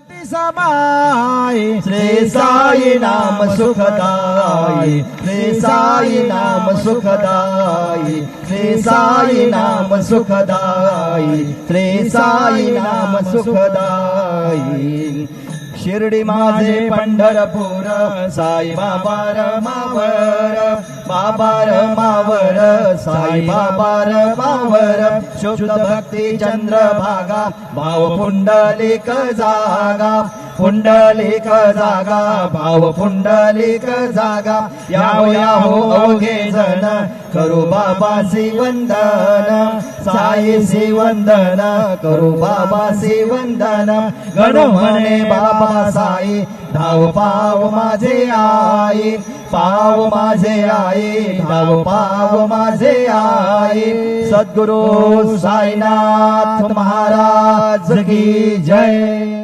समाई श्री साई नाम सुखदाई श्री साई नाम सुखदाई श्री साई नाम सुखदाई श्री साई नाम सुखदाई शिर्डी माझे पंढरपूर साई बाबा रमावर बाबा रमावर साई बाबा रमावर शुद्ध भक्ती चंद्रभागा भाव पुंडलिक जागा पुंडलिक जागा भाव पुंडलिक जागा याहो याहो अवघे जण करू बाबासी वंदन साईसी वंदन करू बाबासी वंदन गण म्हणे बाबा साई धाव पाव माझे आई पाव माझे आई धाव पाव माझे आई सद्गुरु साईनाथ महाराज की जय।